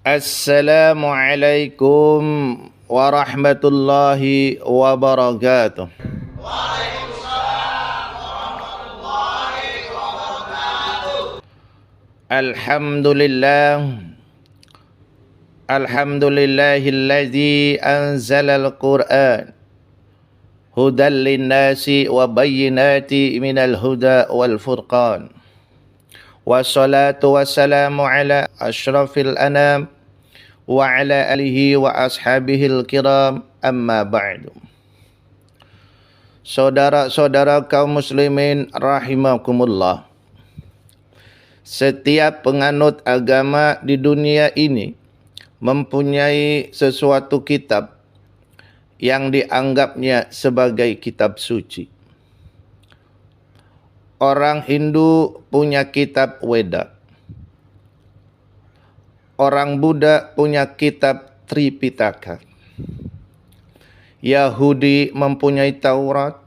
Assalamualaikum warahmatullahi wabarakatuh. Alhamdulillah. Alhamdulillahilladzi anzalal Qur'an hudan linnasi wa bayyinati minal huda wal furqan. Wassalatu wassalamu ala asyrafil anam wa ala alihi wa ashabihil kiram, amma ba'du. Saudara-saudara kaum muslimin rahimakumullah. Setiap penganut agama di dunia ini mempunyai sesuatu kitab yang dianggapnya sebagai kitab suci. Orang Hindu punya kitab Weda. Orang Buddha punya kitab Tripitaka. Yahudi mempunyai Taurat.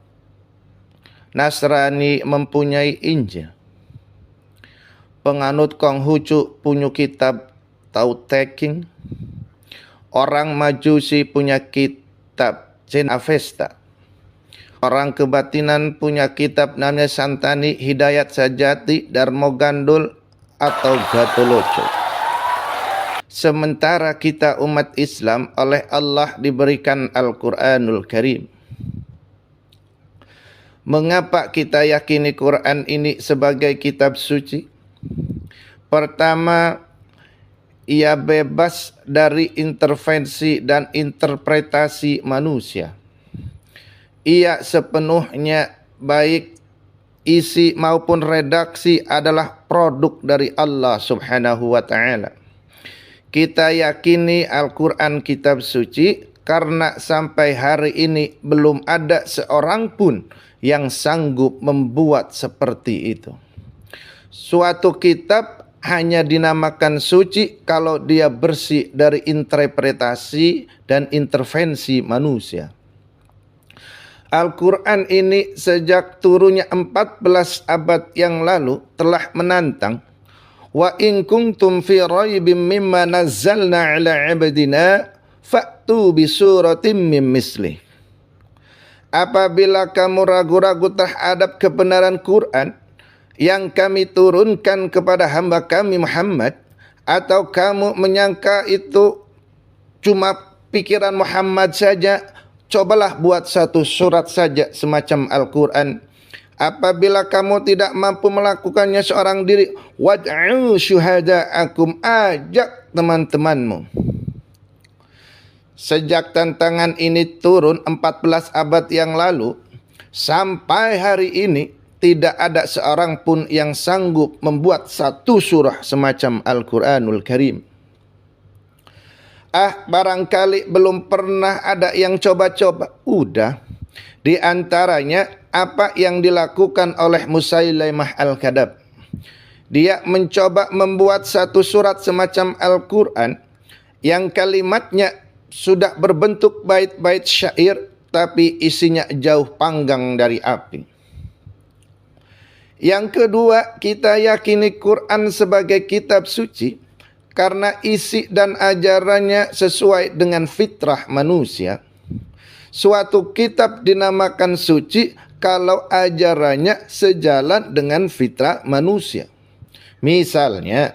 Nasrani mempunyai Injil. Penganut Konghucu punya kitab Tao Te Ching. Orang Majusi punya kitab Avesta. Orang kebatinan punya kitab namanya Santani, Hidayat Sajati, Darmo Gandul atau Gatoloco. Sementara kita umat Islam oleh Allah diberikan Al-Quranul Karim. Mengapa kita yakini Quran ini sebagai kitab suci? Pertama, ia bebas dari intervensi dan interpretasi manusia. Ia sepenuhnya baik isi maupun redaksi adalah produk dari Allah Subhanahu wa taala. Kita yakini Al-Qur'an kitab suci karena sampai hari ini belum ada seorang pun yang sanggup membuat seperti itu. Suatu kitab hanya dinamakan suci kalau dia bersih dari interpretasi dan intervensi manusia. Al-Quran ini sejak turunnya 14 abad yang lalu telah menantang. Wa in kuntum fi raibim mimma nazzalna ala abdina fa'tu bi suratim min mislih. Apabila kamu ragu-ragu terhadap kebenaran Quran yang kami turunkan kepada hamba kami Muhammad, atau kamu menyangka itu cuma pikiran Muhammad saja, cobalah buat satu surat saja semacam Al-Quran. Apabila kamu tidak mampu melakukannya seorang diri, wad'u syuhada'akum, ajak teman-temanmu. Sejak tantangan ini turun 14 abad yang lalu, sampai hari ini tidak ada seorang pun yang sanggup membuat satu surah semacam Al-Quranul Karim. Barangkali belum pernah ada yang coba-coba. Udah. Di antaranya apa yang dilakukan oleh Musailamah Al-Kadzab. Dia mencoba membuat satu surat semacam Al-Quran yang kalimatnya sudah berbentuk bait-bait syair, tapi isinya jauh panggang dari api. Yang kedua, kita yakini Quran sebagai kitab suci karena isi dan ajarannya sesuai dengan fitrah manusia. Suatu kitab dinamakan suci kalau ajarannya sejalan dengan fitrah manusia. Misalnya,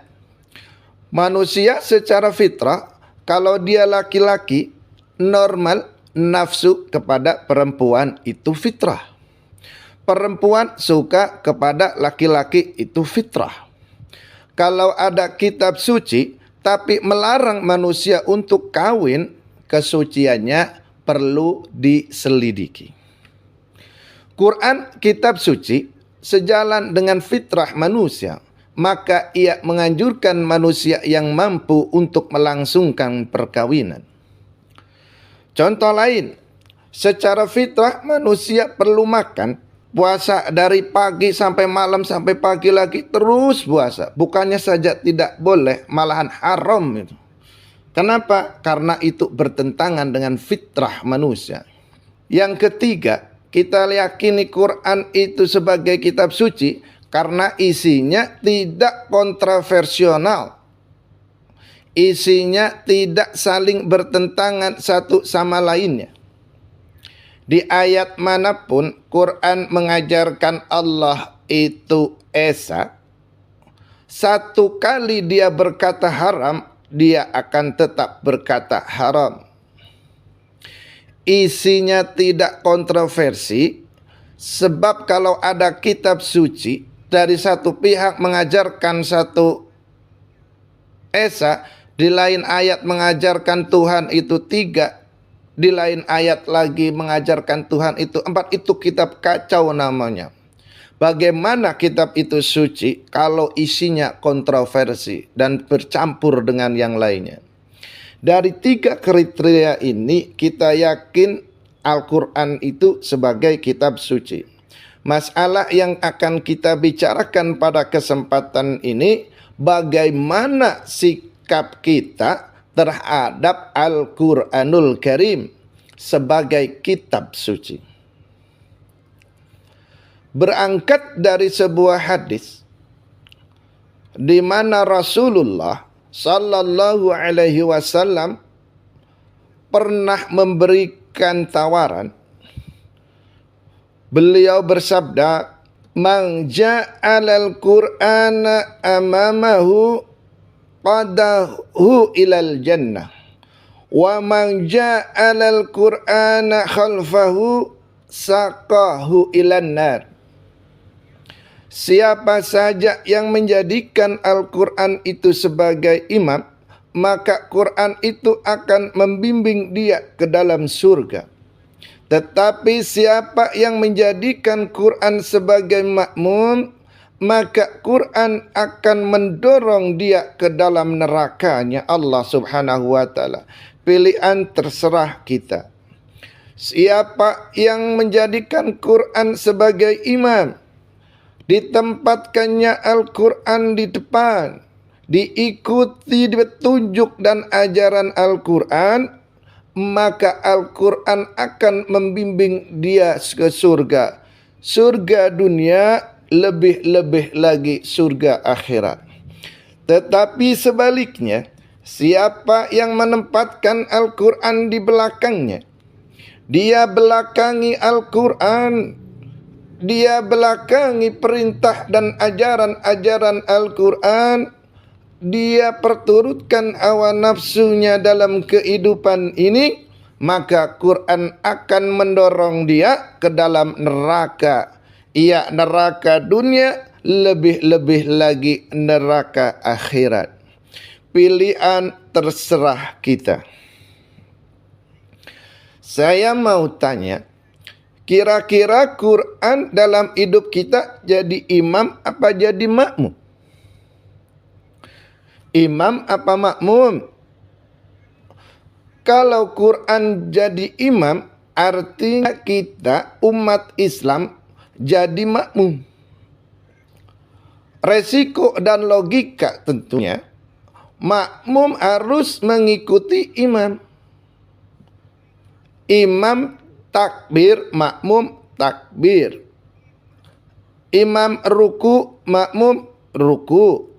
manusia secara fitrah, kalau dia laki-laki, normal nafsu kepada perempuan itu fitrah. Perempuan suka kepada laki-laki itu fitrah. Kalau ada kitab suci tapi melarang manusia untuk kawin, kesuciannya perlu diselidiki. Quran kitab suci sejalan dengan fitrah manusia, maka ia menganjurkan manusia yang mampu untuk melangsungkan perkawinan. Contoh lain, secara fitrah manusia perlu makan. Puasa dari pagi sampai malam sampai pagi lagi terus puasa. Bukannya saja tidak boleh, malahan haram itu. Kenapa? Karena itu bertentangan dengan fitrah manusia. Yang ketiga, kita yakini Quran itu sebagai kitab suci karena isinya tidak kontroversial. isinya tidak saling bertentangan satu sama lainnya. Di ayat manapun Quran mengajarkan Allah itu esa, satu kali dia berkata haram, dia akan tetap berkata haram. Isinya tidak kontroversi, sebab kalau ada kitab suci dari satu pihak mengajarkan satu esa, di lain ayat mengajarkan Tuhan itu 3, di lain ayat lagi mengajarkan Tuhan itu 4, itu kitab kacau namanya. Bagaimana kitab itu suci kalau isinya kontroversi dan bercampur dengan yang lainnya? Dari 3 kriteria ini kita yakin Al-Quran itu sebagai kitab suci. Masalah yang akan kita bicarakan pada kesempatan ini, bagaimana sikap kita terhadap Al-Quranul Karim sebagai kitab suci. Berangkat dari sebuah hadis di mana Rasulullah sallallahu alaihi wasallam pernah memberikan tawaran. Beliau bersabda, "Man ja'alal Qur'ana amamahu qadahu ilal jannah wa man ja'alal Qur'ana khalfahu saqahu ilan nar." Siapa saja yang menjadikan Al-Quran itu sebagai imam, maka Quran itu akan membimbing dia ke dalam surga. Tetapi siapa yang menjadikan Quran sebagai makmum, maka Quran akan mendorong dia ke dalam nerakanya Allah Subhanahu wa taala. Pilihan terserah kita. Siapa yang menjadikan Quran sebagai imam, ditempatkannya Al-Quran di depan, diikuti petunjuk dan ajaran Al-Quran, maka Al-Quran akan membimbing dia ke surga. Surga dunia, lebih-lebih lagi surga akhirat. Tetapi sebaliknya, siapa yang menempatkan Al-Quran di belakangnya, dia belakangi Al-Quran, dia belakangi perintah dan ajaran-ajaran Al-Quran, dia perturutkan hawa nafsunya dalam kehidupan ini, maka Quran akan mendorong dia ke dalam neraka. Ia neraka dunia, lebih-lebih lagi neraka akhirat. Pilihan terserah kita. Saya mau tanya, kira-kira Quran dalam hidup kita jadi imam apa jadi makmum? Imam apa makmum? Kalau Quran jadi imam, artinya kita umat Islam jadi makmum. Resiko dan logika tentunya, makmum harus mengikuti imam. Imam takbir, makmum takbir. Imam ruku, makmum ruku.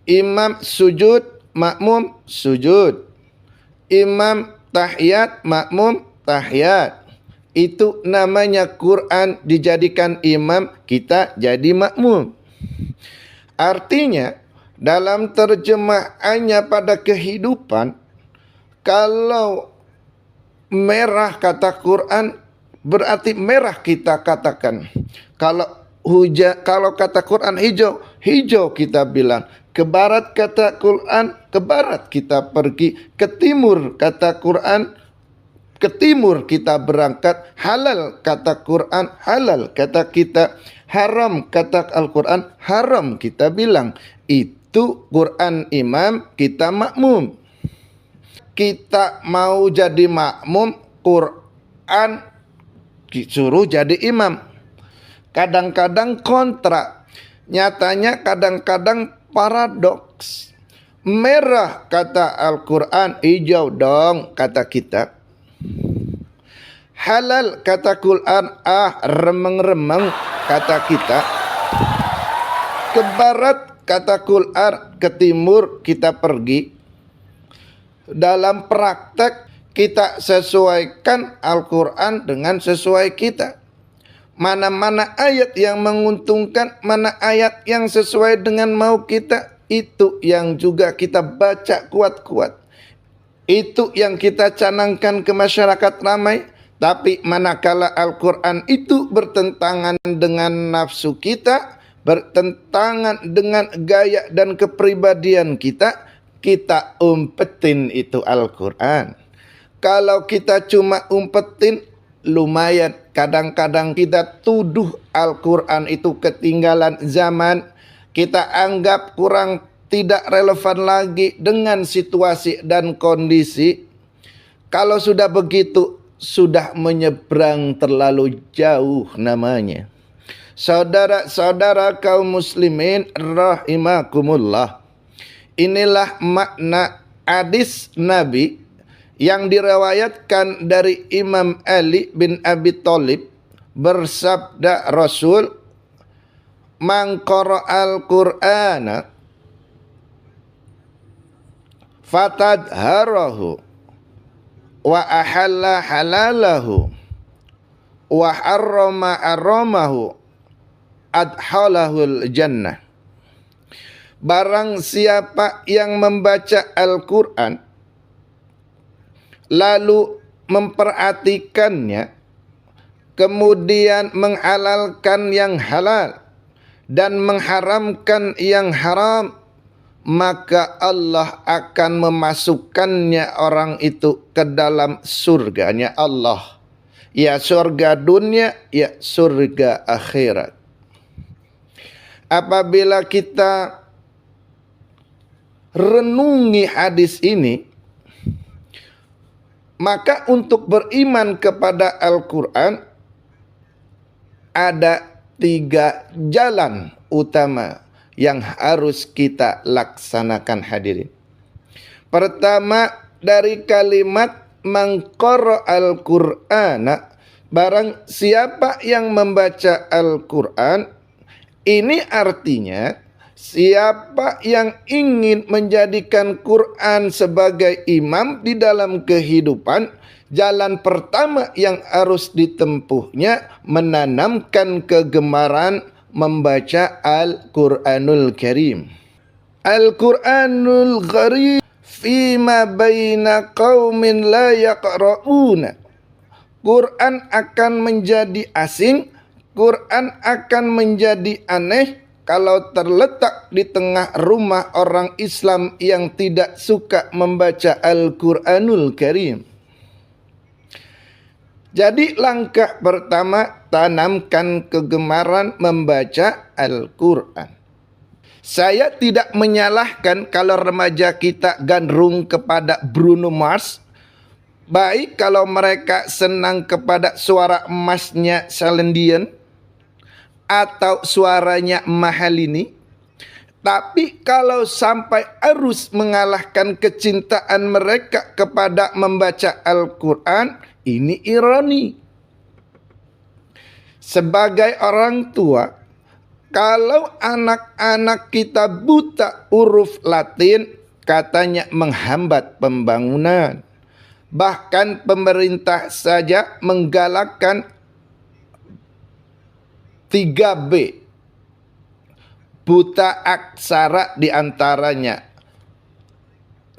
Imam sujud, makmum sujud. Imam tahiyat, makmum tahiyat. Itu namanya Quran dijadikan imam, kita jadi makmum. Artinya, dalam terjemahannya pada kehidupan, kalau merah kata Quran, berarti merah kita katakan. Kalau kata Quran hijau, hijau kita bilang. Ke barat kata Quran, ke barat kita pergi. Ke timur kata Quran, ke timur kita berangkat. Halal kata Quran, halal kata kita. Haram kata Al-Quran, haram kita bilang. Itu Quran imam, kita makmum. Kita mau jadi makmum, Quran disuruh jadi imam. Kadang-kadang kontra. Nyatanya kadang-kadang paradoks. Merah kata Al-Quran, hijau dong kata kita. Halal kata Quran, remeng-remeng kata kita. Ke barat kata Quran, ke timur kita pergi. Dalam praktek kita sesuaikan Al-Quran dengan sesuai kita. Mana-mana ayat yang menguntungkan, mana ayat yang sesuai dengan mau kita, itu yang juga kita baca kuat-kuat. Itu yang kita canangkan ke masyarakat ramai. Tapi manakala Al-Quran itu bertentangan dengan nafsu kita, bertentangan dengan gaya dan kepribadian kita, kita umpetin itu Al-Quran. Kalau kita cuma umpetin, lumayan. Kadang-kadang kita tuduh Al-Quran itu ketinggalan zaman. Kita anggap kurang tidak relevan lagi dengan situasi dan kondisi. Kalau sudah begitu, sudah menyeberang terlalu jauh namanya. Saudara-saudara kaum muslimin rahimakumullah. Inilah makna hadis Nabi yang diriwayatkan dari Imam Ali bin Abi Thalib. Bersabda Rasul, "Man qara'al Qur'ana fatadharahu wa ahalla halalahu wa harrama haramahu adhalahul jannah." Barang siapa yang membaca Al-Quran lalu memperhatikannya, kemudian menghalalkan yang halal dan mengharamkan yang haram, maka Allah akan memasukkannya orang itu ke dalam surganya Allah. Ya surga dunia, ya surga akhirat. Apabila kita renungi hadis ini, maka untuk beriman kepada Al-Quran ada 3 jalan utama yang harus kita laksanakan, hadirin. Pertama, dari kalimat man qara'al Qur'ana, barang siapa yang membaca Al-Quran, ini artinya siapa yang ingin menjadikan Quran sebagai imam di dalam kehidupan, jalan pertama yang harus ditempuhnya menanamkan kegemaran membaca Al-Quranul Karim. Al-Quranul Karim fima baina qaumin la yaqra'una. Quran akan menjadi asing, Quran akan menjadi aneh kalau terletak di tengah rumah orang Islam yang tidak suka membaca Al-Quranul Karim. Jadi langkah pertama, tanamkan kegemaran membaca Al-Quran. Saya tidak menyalahkan kalau remaja kita gandrung kepada Bruno Mars. Baik kalau mereka senang kepada suara emasnya Celine Dion atau suaranya Mahalini. Tapi kalau sampai harus mengalahkan kecintaan mereka kepada membaca Al-Quran, ini ironi. Sebagai orang tua, kalau anak-anak kita buta huruf Latin, katanya menghambat pembangunan. Bahkan pemerintah saja menggalakkan 3B, buta aksara diantaranya,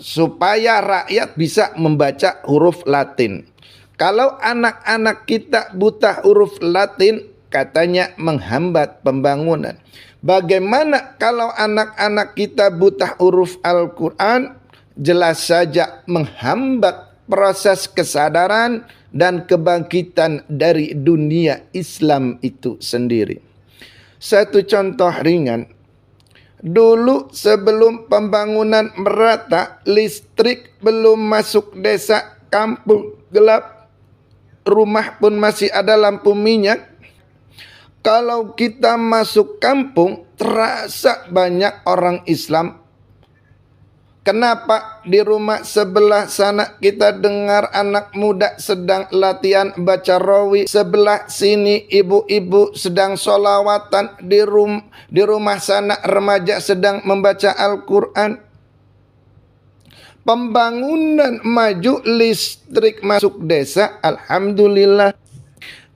supaya rakyat bisa membaca huruf Latin. Kalau anak-anak kita buta huruf Latin, katanya menghambat pembangunan. Bagaimana kalau anak-anak kita buta huruf Al-Quran? Jelas saja menghambat proses kesadaran dan kebangkitan dari dunia Islam itu sendiri. Satu contoh ringan. Dulu sebelum pembangunan merata, listrik belum masuk desa, kampung gelap, rumah pun masih ada lampu minyak. Kalau kita masuk kampung, terasa banyak orang Islam. Kenapa di rumah sebelah sana kita dengar anak muda sedang latihan baca rawi, sebelah sini ibu-ibu sedang sholawatan, di rumah sana remaja sedang membaca Al-Quran? Pembangunan maju, listrik masuk desa, alhamdulillah.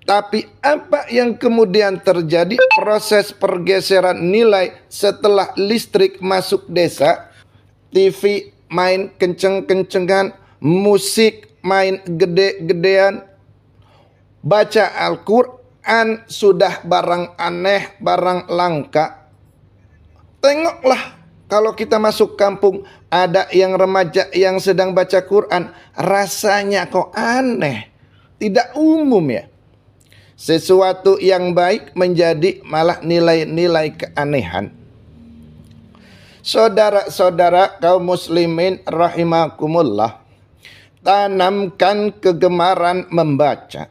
Tapi apa yang kemudian terjadi? Proses pergeseran nilai setelah listrik masuk desa, TV main kenceng-kencengan, musik main gede-gedean, baca Al-Quran sudah barang aneh, barang langka. Tengoklah kalau kita masuk kampung, ada yang remaja yang sedang baca Quran, rasanya kok aneh, tidak umum ya. Sesuatu yang baik menjadi malah nilai-nilai keanehan. Saudara-saudara kaum muslimin rahimakumullah, tanamkan kegemaran membaca.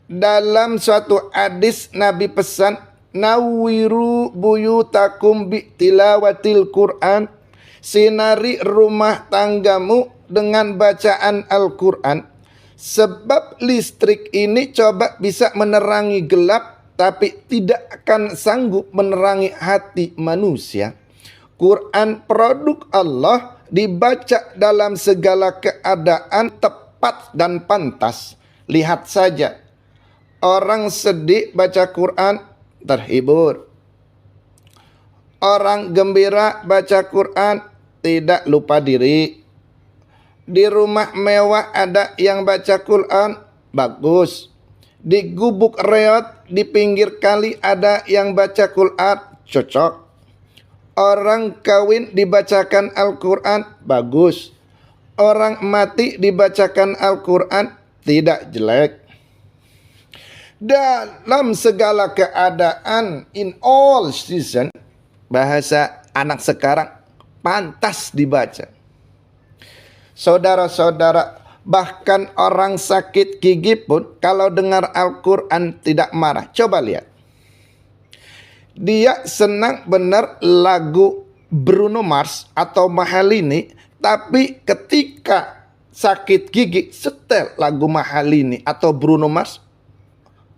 Dalam suatu hadis Nabi pesan, nawwiru buyutakum bi tilawatil Quran, sinari rumah tanggamu dengan bacaan Al-Quran. Sebab listrik ini coba bisa menerangi gelap, tapi tidak akan sanggup menerangi hati manusia. Quran produk Allah, dibaca dalam segala keadaan tepat dan pantas. Lihat saja, orang sedih baca Quran terhibur. Orang gembira baca Quran tidak lupa diri. Di rumah mewah ada yang baca Quran, bagus. Di gubuk reot, di pinggir kali ada yang baca Quran, cocok. Orang kawin dibacakan Al-Quran, bagus. Orang mati dibacakan Al-Quran, tidak jelek. Dalam segala keadaan, in all season, bahasa anak sekarang, pantas dibaca. Saudara-saudara, bahkan orang sakit gigi pun kalau dengar Al-Quran tidak marah. Coba lihat. Dia senang benar lagu Bruno Mars atau Mahalini, tapi ketika sakit gigi setel lagu Mahalini atau Bruno Mars.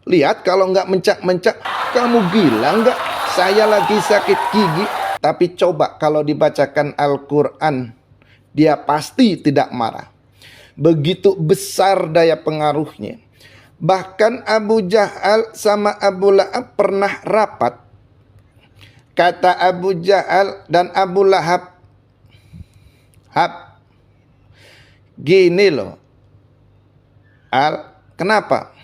Lihat kalau nggak mencak-mencak, kamu gila nggak? Saya lagi sakit gigi. Tapi coba kalau dibacakan Al-Quran, dia pasti tidak marah. Begitu besar daya pengaruhnya. Bahkan Abu Jahal sama Abu Lahab pernah rapat. Kata Abu Jahal dan Abu Lahab, gini loh, kenapa?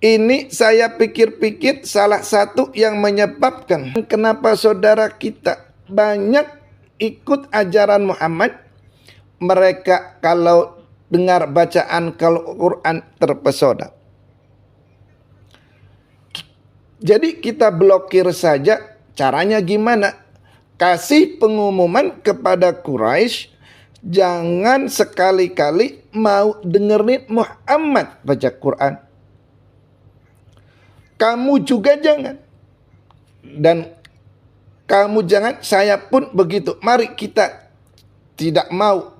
Ini saya pikir-pikir salah satu yang menyebabkan kenapa saudara kita banyak ikut ajaran Muhammad. Mereka kalau dengar bacaan Al-Quran terpesona. Jadi kita blokir saja. Caranya gimana? Kasih pengumuman kepada Quraisy, jangan sekali-kali mau dengerin Muhammad baca Quran. Kamu juga jangan. Dan kamu jangan, saya pun begitu. Mari kita tidak mau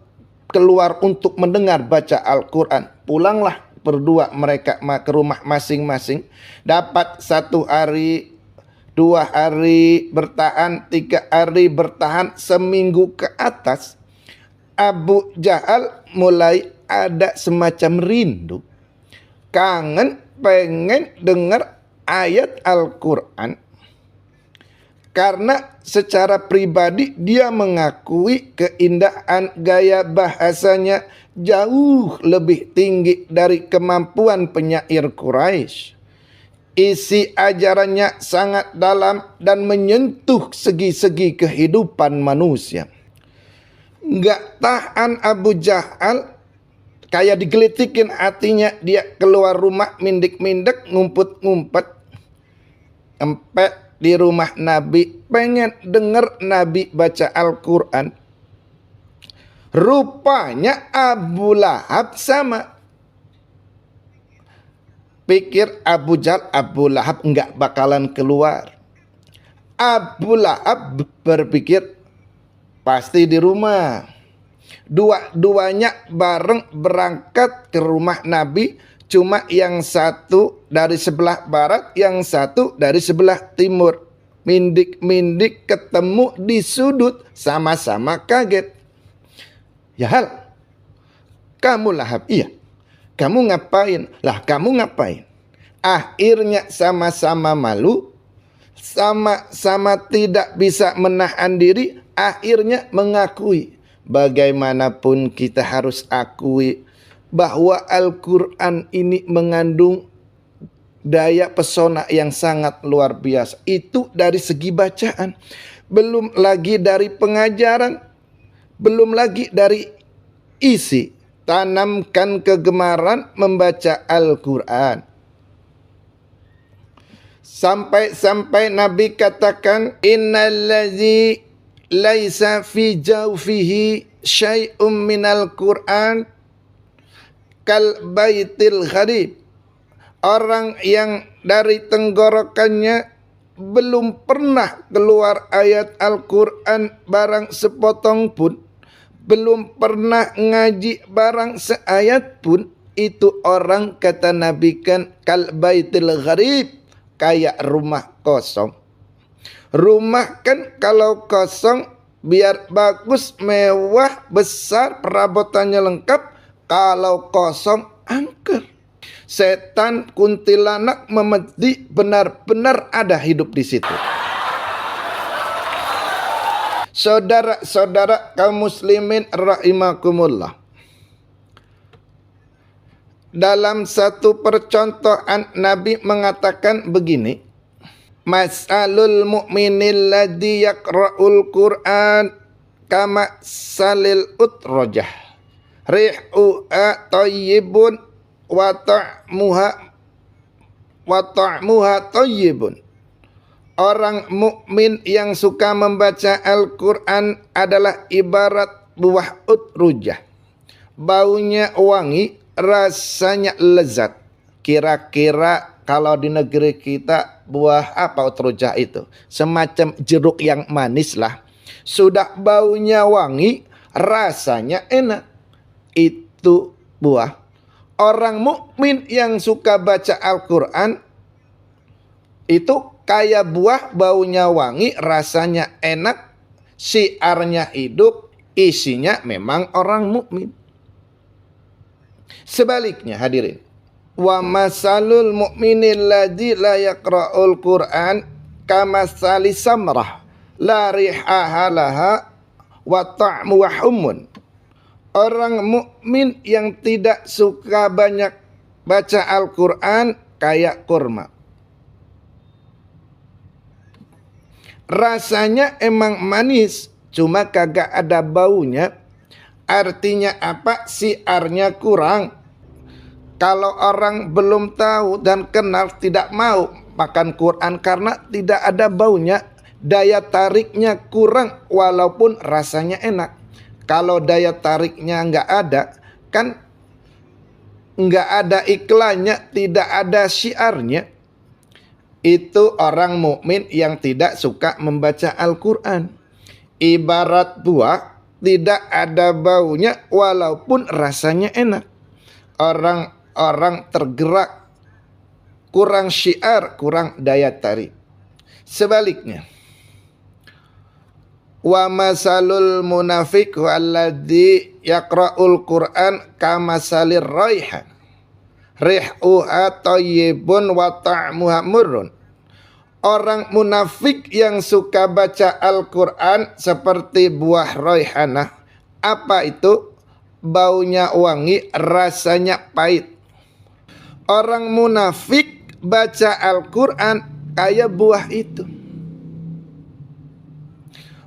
keluar untuk mendengar baca Al-Quran. Pulanglah berdua mereka ke rumah masing-masing. Dapat 1 hari, 2 hari bertahan, 3 hari bertahan, seminggu ke atas. Abu Jahal mulai ada semacam rindu. Kangen, pengen dengar ayat Al-Quran. Karena secara pribadi dia mengakui keindahan gaya bahasanya jauh lebih tinggi dari kemampuan penyair Quraisy. Isi ajarannya sangat dalam dan menyentuh segi-segi kehidupan manusia. Nggak tahan Abu Jahal, kayak digelitikin hatinya, dia keluar rumah mindik-mindek, ngumpet-ngumpet. Sampai di rumah Nabi, pengen denger Nabi baca Al-Quran. Rupanya Abu Lahab sama. Pikir Abu Jahal, Abu Lahab enggak bakalan keluar. Abu Lahab berpikir pasti di rumah. Dua-duanya bareng berangkat ke rumah Nabi. Cuma yang satu dari sebelah barat, yang satu dari sebelah timur. mindik-mindik ketemu di sudut, sama-sama kaget. Ya Hal, kamu Lahab, iya. Kamu ngapain? Lah kamu ngapain? Akhirnya sama-sama malu, sama-sama tidak bisa menahan diri, akhirnya mengakui. Bagaimanapun kita harus akui bahwa Al-Quran ini mengandung daya pesona yang sangat luar biasa. Itu dari segi bacaan. Belum lagi dari pengajaran. Belum lagi dari isi. Tanamkan kegemaran membaca Al-Quran. Sampai-sampai Nabi katakan, innallazi laisa fi jawfihi syai'um minal Qur'an kal baitil gharib. Orang yang dari tenggorokannya belum pernah keluar ayat Al-Quran barang sepotong pun, belum pernah ngaji barang seayat pun, itu orang kata Nabi kan kal baitil gharib, kayak rumah kosong. Rumah kan kalau kosong biar bagus, mewah, besar, perabotannya lengkap. Kalau kosong angker. Setan, kuntilanak, memedi benar-benar ada hidup di situ. Saudara-saudara kaum muslimin rahimakumullah. Dalam satu percontohan Nabi mengatakan begini, masalul mu'minil ladzi yaqra'ul Qur'an kama salil utrojah rihu'a tayyibun wa ta'muha tayyibun. Orang mukmin yang suka membaca Al-Quran adalah ibarat buah utrujah. Baunya wangi, rasanya lezat. Kira-kira kalau di negeri kita buah apa utrujah itu? Semacam jeruk yang manis lah. Sudah baunya wangi, rasanya enak. Itu buah. Orang mukmin yang suka baca Al-Quran itu kayak buah, baunya wangi, rasanya enak, syiarnya hidup, isinya memang orang mukmin. Sebaliknya hadirin, wa masalul mu'minil ladzi la yaqra'ul Qur'an kamasali samrah la rihaha laha wa ta'muha hummun. Orang mukmin yang tidak suka banyak baca Al-Quran kayak kurma. Rasanya emang manis, cuma kagak ada baunya. Artinya apa? Siarnya kurang. Kalau orang belum tahu dan kenal, tidak mau makan Quran karena tidak ada baunya. Daya tariknya kurang walaupun rasanya enak. Kalau daya tariknya nggak ada, kan nggak ada iklannya, tidak ada syiarnya. Itu orang mukmin yang tidak suka membaca Al-Quran. Ibarat buah, tidak ada baunya walaupun rasanya enak. Orang tergerak, kurang syiar, kurang daya tarik. Sebaliknya, wa masalul munafiq walladzi yaqra'ul Qur'an kamasalir raihan rihuha tayyibun wa ta'muha murrun. Orang munafik yang suka baca Al-Quran seperti buah raihanah. Apa itu? Baunya wangi, rasanya pahit. Orang munafik baca Al-Quran kayak buah itu.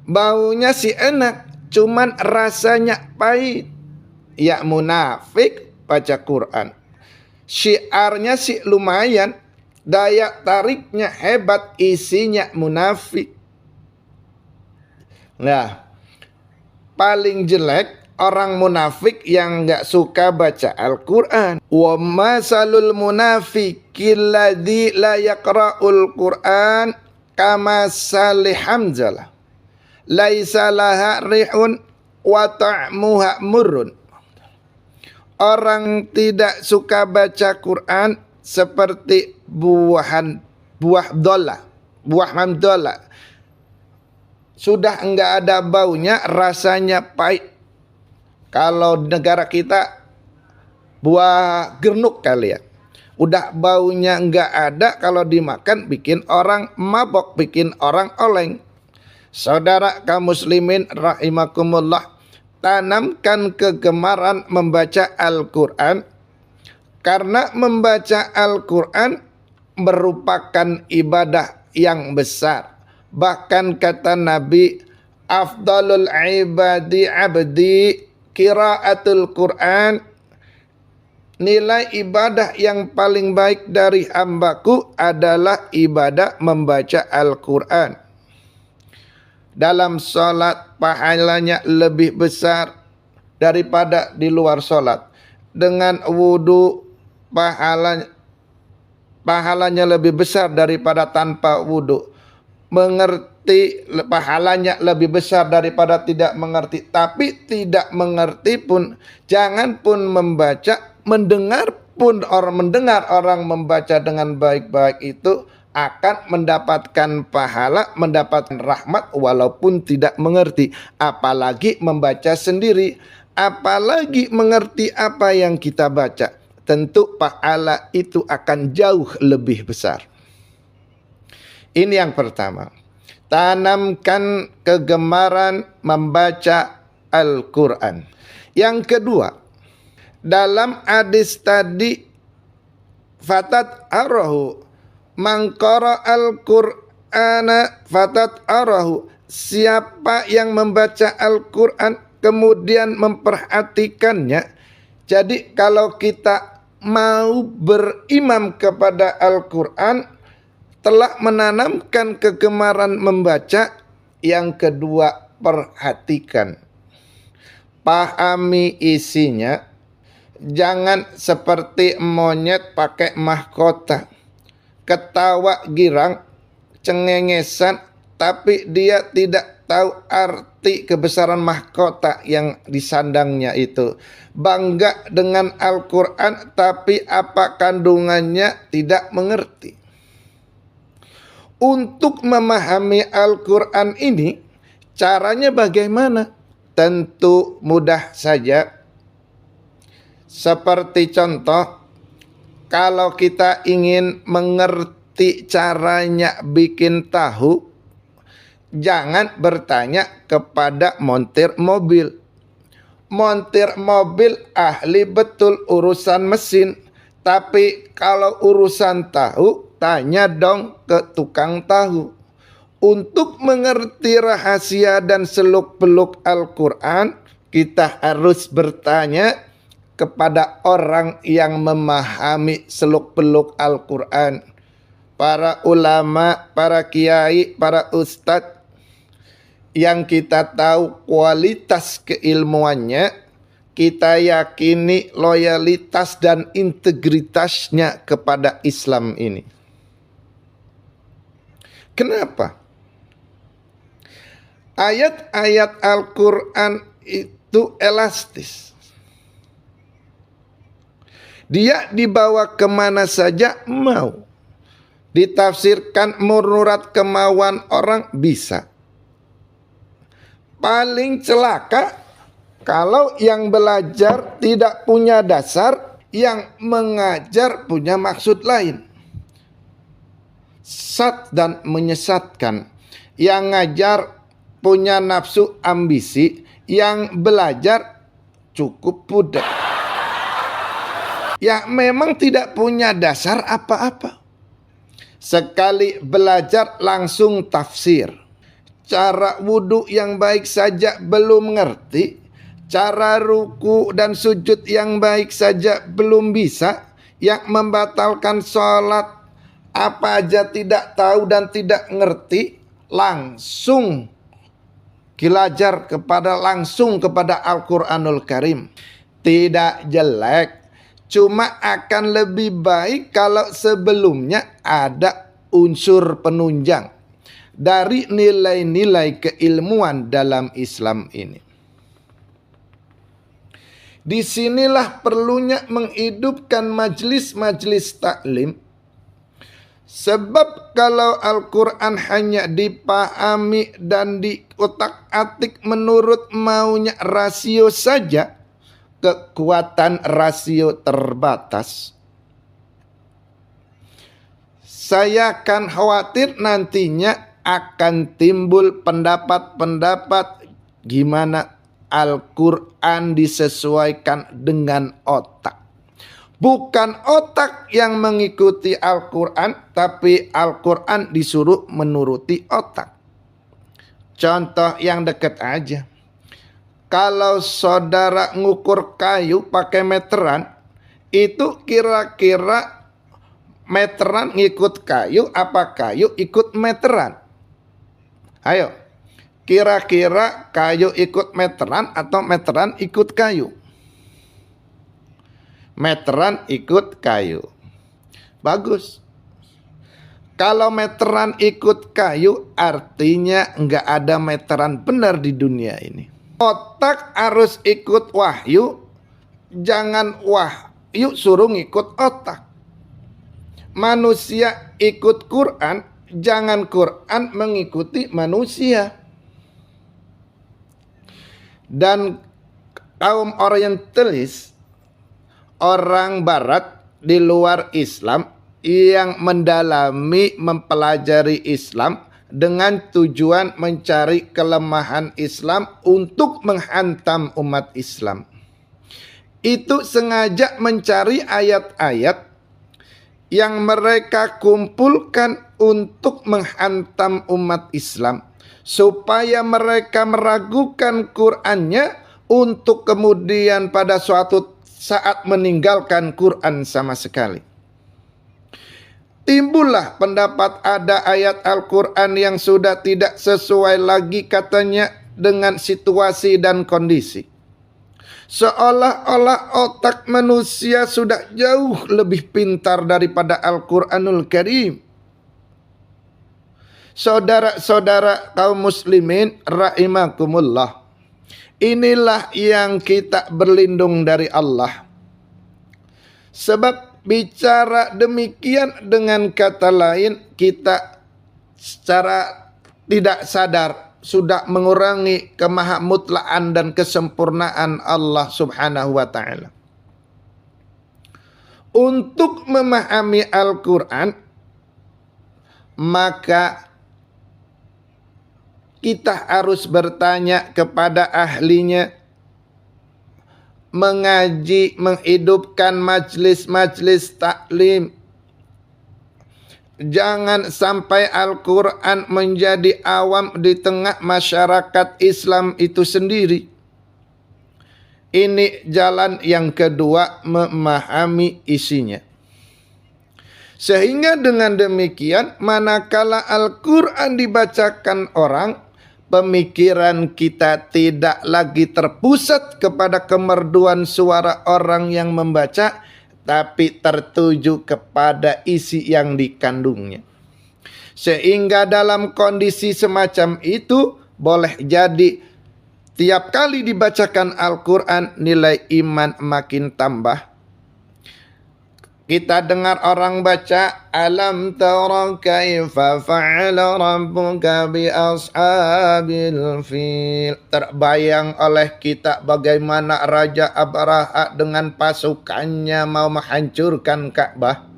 Baunya sih enak, cuman rasanya pahit. Ya munafik baca Quran. Syiarnya sih lumayan, daya tariknya hebat, isinya munafik. Nah, paling jelek orang munafik yang nggak suka baca Al-Quran. Wa masalul munafiqil ladzi la yaqra'ul Quran kama salih hamzalah laisa laha rihun wa ta'muha murrun. Orang tidak suka baca Quran seperti buah dola. buah mandala sudah enggak ada baunya, rasanya pahit. Kalau negara kita buah gernuk kali ya, udah baunya enggak ada, kalau dimakan bikin orang mabok, bikin orang oleng. Saudara kaum muslimin rahimakumullah, tanamkan kegemaran membaca Al-Quran, karena membaca Al-Quran merupakan ibadah yang besar. Bahkan kata Nabi, afdalul ibadi abdi qiraatul Quran, nilai ibadah yang paling baik dari hambaku adalah ibadah membaca Al-Quran. Dalam sholat pahalanya lebih besar daripada di luar sholat. Dengan wudu pahalanya lebih besar daripada tanpa wudu. Mengerti pahalanya lebih besar daripada tidak mengerti. Tapi tidak mengerti pun, jangan pun membaca, mendengar orang membaca dengan baik-baik itu akan mendapatkan pahala, mendapatkan rahmat walaupun tidak mengerti. Apalagi membaca sendiri, apalagi mengerti apa yang kita baca. Tentu pahala itu akan jauh lebih besar. Ini yang pertama. Tanamkan kegemaran membaca Al-Quran. Yang kedua, dalam hadis tadi, fatat arahu, mangkara Al-Qur'ana fatat arahu, siapa yang membaca Al-Quran kemudian memperhatikannya. Jadi kalau kita mau berimam kepada Al-Quran, telah menanamkan kegemaran membaca. Yang kedua, perhatikan, pahami isinya. Jangan seperti monyet pakai mahkota, ketawa girang, cengengesan, tapi dia tidak tahu arti kebesaran mahkota yang disandangnya itu. Bangga dengan Al-Quran, tapi apa kandungannya tidak mengerti. Untuk memahami Al-Quran ini, caranya bagaimana? Tentu mudah saja. Seperti contoh, kalau kita ingin mengerti caranya bikin tahu, jangan bertanya kepada montir mobil. Montir mobil ahli betul urusan mesin, tapi kalau urusan tahu, tanya dong ke tukang tahu. Untuk mengerti rahasia dan seluk-beluk Al-Quran, kita harus bertanya kepada orang yang memahami seluk-beluk Al-Quran. Para ulama, para kiai, para ustadz yang kita tahu kualitas keilmuannya, kita yakini loyalitas dan integritasnya kepada Islam ini. Kenapa? Ayat-ayat Al-Quran itu elastis. Dia dibawa kemana saja mau. Ditafsirkan menurut kemauan orang bisa. Paling celaka kalau yang belajar tidak punya dasar, yang mengajar punya maksud lain. Sesat dan menyesatkan. Yang ngajar punya nafsu ambisi, yang belajar cukup budak. Ya memang tidak punya dasar apa-apa. Sekali belajar langsung tafsir. Cara wudhu yang baik saja belum ngerti. Cara ruku dan sujud yang baik saja belum bisa. Yang membatalkan sholat apa aja tidak tahu dan tidak ngerti. Langsung langsung kepada Al-Quranul Karim. Tidak jelek. Cuma akan lebih baik kalau sebelumnya ada unsur penunjang dari nilai-nilai keilmuan dalam Islam ini. Disinilah perlunya menghidupkan majelis-majelis taklim Sebab kalau Al-Quran hanya dipahami dan diotak-atik menurut maunya rasio saja, kekuatan rasio terbatas. Saya akan khawatir nantinya akan timbul pendapat-pendapat gimana Al-Quran disesuaikan dengan otak. Bukan otak yang mengikuti Al-Quran, tapi Al-Quran disuruh menuruti otak. Contoh yang dekat aja. Kalau saudara ngukur kayu pakai meteran, itu kira-kira meteran ngikut kayu, apa kayu ikut meteran? Ayo, kira-kira kayu ikut meteran atau meteran ikut kayu? Meteran ikut kayu. Bagus. Kalau meteran ikut kayu, artinya nggak ada meteran benar di dunia ini. Otak harus ikut wahyu, jangan wahyu suruh ngikut otak. Manusia ikut Quran, jangan Quran mengikuti manusia. Dan kaum orientalis, orang barat di luar Islam yang mendalami mempelajari Islam dengan tujuan mencari kelemahan Islam untuk menghantam umat Islam. Itu sengaja mencari ayat-ayat yang mereka kumpulkan untuk menghantam umat Islam, supaya mereka meragukan Qur'annya untuk kemudian pada suatu saat meninggalkan Quran sama sekali. Timbullah pendapat ada ayat Al-Quran yang sudah tidak sesuai lagi katanya dengan situasi dan kondisi. Seolah-olah otak manusia sudah jauh lebih pintar daripada Al-Quranul Karim. Saudara-saudara kaum muslimin rahimakumullah, inilah yang kita berlindung dari Allah. Sebab bicara demikian dengan kata lain, kita secara tidak sadar sudah mengurangi kemahamutlaan dan kesempurnaan Allah subhanahu wa ta'ala. Untuk memahami Al-Quran, maka kita harus bertanya kepada ahlinya, mengaji, menghidupkan majlis-majlis taklim. Jangan sampai Al-Quran menjadi awam di tengah masyarakat Islam itu sendiri. Ini jalan yang kedua, memahami isinya. Sehingga dengan demikian, manakala Al-Quran dibacakan orang, pemikiran kita tidak lagi terpusat kepada kemerduan suara orang yang membaca, tapi tertuju kepada isi yang dikandungnya. Sehingga dalam kondisi semacam itu, boleh jadi tiap kali dibacakan Al-Quran, nilai iman makin tambah. Kita dengar orang baca, Alam tara kaifa fa'ala rabbuka bi ashabil fil. Terbayang oleh kita bagaimana Raja Abraha dengan pasukannya mau menghancurkan Ka'bah.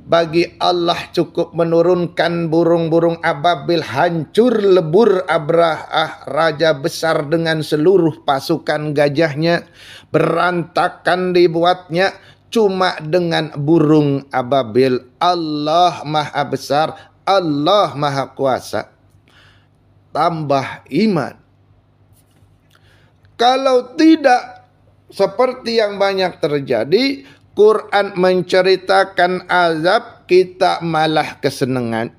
Bagi Allah cukup menurunkan burung-burung ababil, hancur lebur Abraha, raja besar dengan seluruh pasukan gajahnya, berantakan dibuatnya. Cuma dengan burung ababil. Allah maha besar, Allah maha kuasa. Tambah iman. Kalau tidak seperti yang banyak terjadi, Quran menceritakan azab, kita malah kesenangan.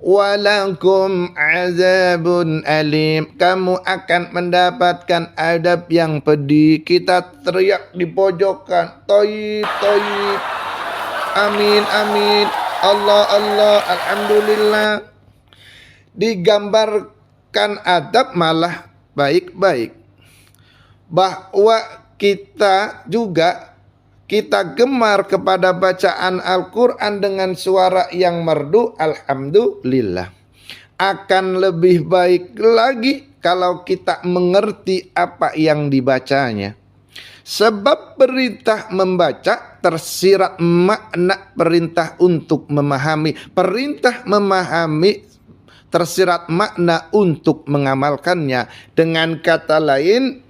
Walakum azabun alim, kamu akan mendapatkan adab yang pedih. Kita teriak di pojokan, toib, toib, amin, amin, Allah, Allah, alhamdulillah. Digambarkan adab malah baik-baik. Bahwa kita juga, kita gemar kepada bacaan Al-Quran dengan suara yang merdu, alhamdulillah. Akan lebih baik lagi kalau kita mengerti apa yang dibacanya. Sebab perintah membaca tersirat makna perintah untuk memahami. Perintah memahami tersirat makna untuk mengamalkannya. Dengan kata lain,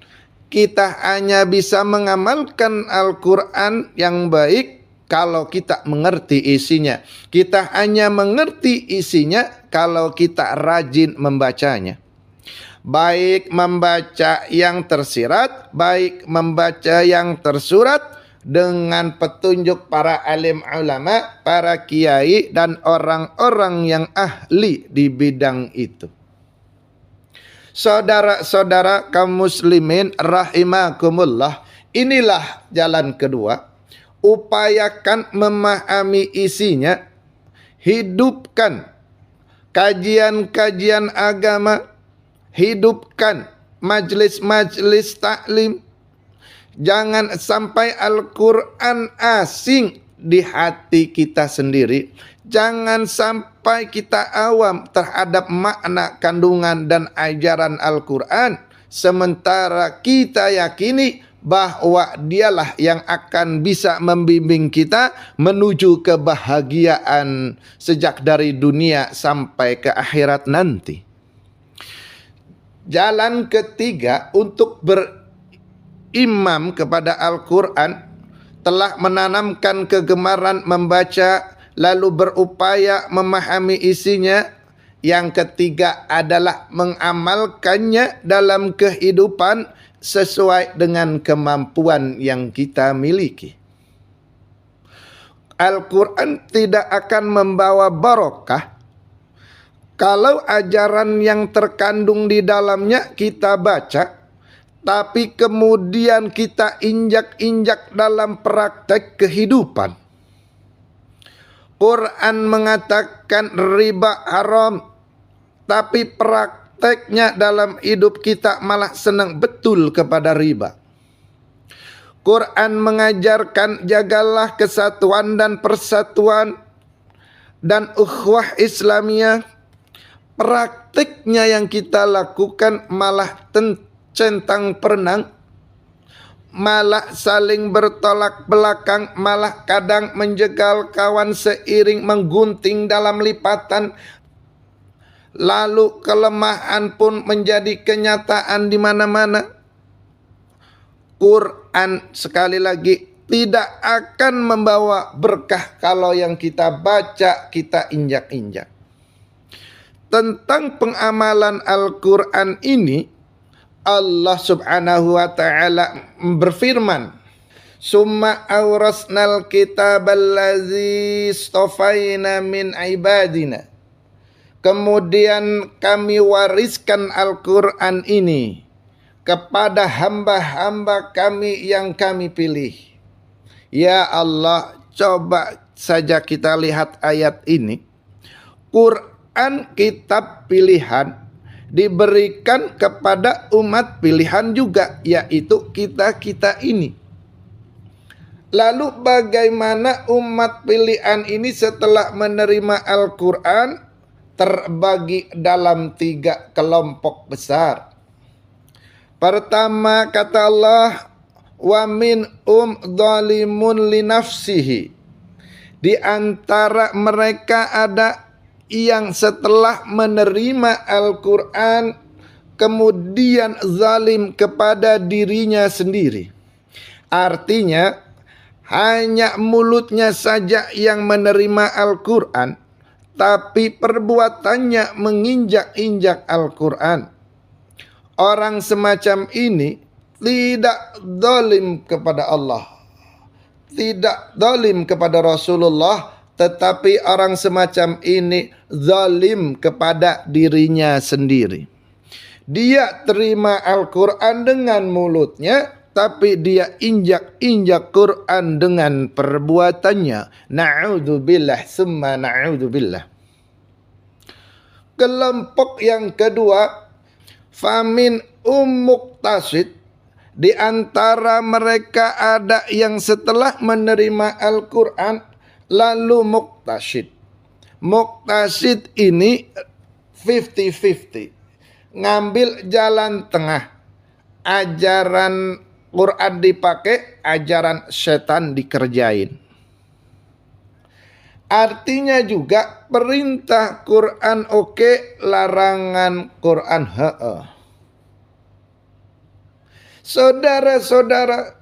kita hanya bisa mengamalkan Al-Quran yang baik kalau kita mengerti isinya. Kita hanya mengerti isinya kalau kita rajin membacanya. Baik membaca yang tersirat, baik membaca yang tersurat dengan petunjuk para alim ulama, para kiai dan orang-orang yang ahli di bidang itu. Saudara-saudara kaum muslimin rahimakumullah, inilah jalan kedua. Upayakan memahami isinya, hidupkan kajian-kajian agama, hidupkan majlis-majlis taklim. Jangan sampai Al-Quran asing di hati kita sendiri. Jangan sampai kita awam terhadap makna, kandungan dan ajaran Al-Quran, sementara kita yakini bahwa dialah yang akan bisa membimbing kita menuju kebahagiaan sejak dari dunia sampai ke akhirat nanti. Jalan ketiga untuk berimam kepada Al-Quran, telah menanamkan kegemaran membaca lalu berupaya memahami isinya. Yang ketiga adalah mengamalkannya dalam kehidupan sesuai dengan kemampuan yang kita miliki. Al-Quran tidak akan membawa barokah kalau ajaran yang terkandung di dalamnya kita baca, tapi kemudian kita injak-injak dalam praktek kehidupan. Quran mengatakan riba haram, tapi prakteknya dalam hidup kita malah senang betul kepada riba. Quran mengajarkan jagalah kesatuan dan persatuan dan ukhuwah Islamiyah. Prakteknya yang kita lakukan malah centang perenang, malah saling bertolak belakang, malah kadang menjegal kawan seiring menggunting dalam lipatan. Lalu kelemahan pun menjadi kenyataan di mana-mana. Quran sekali lagi tidak akan membawa berkah kalau yang kita baca kita injak-injak. Tentang pengamalan Al-Quran ini, Allah subhanahu wa ta'ala berfirman, Summa awrasnal kitab allazi istafaina min ibadina. Kemudian kami wariskan Al-Quran ini kepada hamba-hamba kami yang kami pilih. Ya Allah, coba saja kita lihat ayat ini. Quran kitab pilihan diberikan kepada umat pilihan juga, yaitu kita-kita ini. Lalu bagaimana umat pilihan ini setelah menerima Al-Quran terbagi dalam 3 kelompok besar. Pertama kata Allah, wa min zalimun li nafsihi. Di antara mereka ada yang setelah menerima Al-Quran kemudian zalim kepada dirinya sendiri. Artinya hanya mulutnya saja yang menerima Al-Quran, tapi perbuatannya menginjak-injak Al-Quran. Orang semacam ini tidak zalim kepada Allah, tidak zalim kepada Rasulullah, tetapi orang semacam ini zalim kepada dirinya sendiri. Dia terima Al-Quran dengan mulutnya, tapi dia injak-injak Quran dengan perbuatannya. Na'udzubillah, summa na'udzubillah. Kelompok yang kedua, famin muqtasid. Di antara mereka ada yang setelah menerima Al-Quran lalu muqtasid. Muqtasid ini 50-50. Ngambil jalan tengah. Ajaran Quran dipakai, ajaran setan dikerjain. Artinya juga perintah Quran oke, larangan Quran heeh. Saudara-saudara,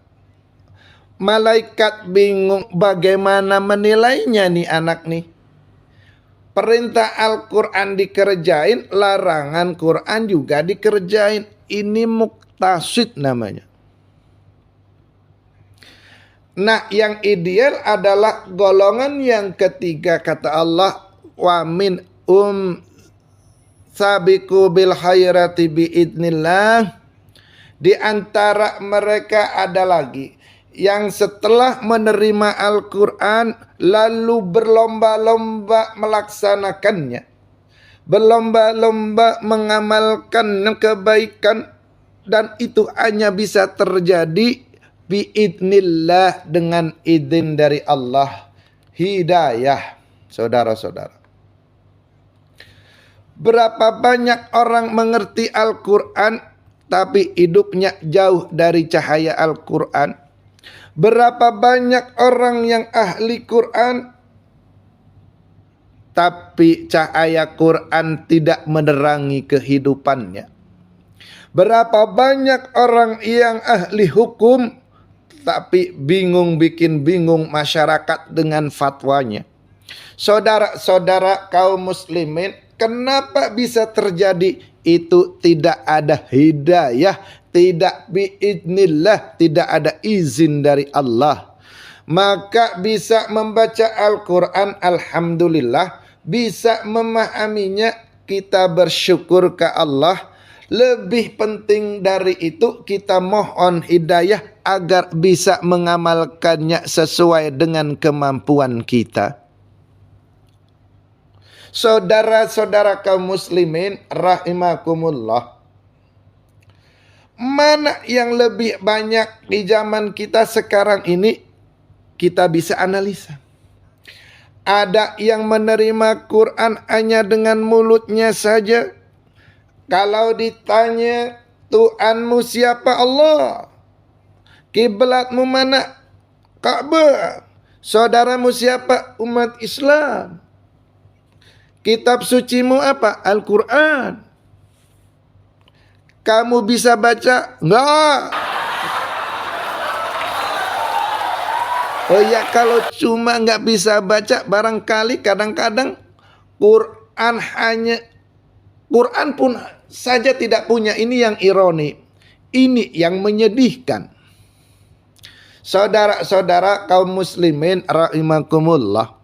malaikat bingung bagaimana menilainya nih anak nih. Perintah Al-Quran dikerjain, larangan Quran juga dikerjain. Ini muqtasid namanya. Nah, yang ideal adalah golongan yang ketiga, kata Allah, wa min sabiqu bil khairati biidnillah. Di antara mereka ada lagi yang setelah menerima Al-Quran lalu berlomba-lomba melaksanakannya, berlomba-lomba mengamalkan kebaikan, dan itu hanya bisa terjadi biidnillah, dengan izin dari Allah. Hidayah, saudara-saudara. Berapa banyak orang mengerti Al-Quran tapi hidupnya jauh dari cahaya Al-Quran. Berapa banyak orang yang ahli Quran tapi cahaya Quran tidak menerangi kehidupannya. Berapa banyak orang yang ahli hukum tapi bikin bingung masyarakat dengan fatwanya. Saudara-saudara kaum muslimin, kenapa bisa terjadi? Itu tidak ada hidayah, tidak biidnillah, tidak ada izin dari Allah. Maka bisa membaca Al-Quran, alhamdulillah. Bisa memahaminya, kita bersyukur ke Allah. Lebih penting dari itu, kita mohon hidayah agar bisa mengamalkannya sesuai dengan kemampuan kita. Saudara-saudara kaum muslimin rahimakumullah, mana yang lebih banyak di zaman kita sekarang ini? Kita bisa analisa. Ada yang menerima Quran hanya dengan mulutnya saja. Kalau ditanya, Tuhanmu siapa? Allah. Kiblatmu mana? Ka'bah. Saudaramu siapa? Umat Islam. Kitab sucimu apa? Al-Quran. Kamu bisa baca? Enggak. Oh ya, kalau cuma enggak bisa baca, barangkali kadang-kadang Quran pun saja tidak punya. Ini yang ironi. Ini yang menyedihkan. Saudara-saudara kaum muslimin rahimakumullah,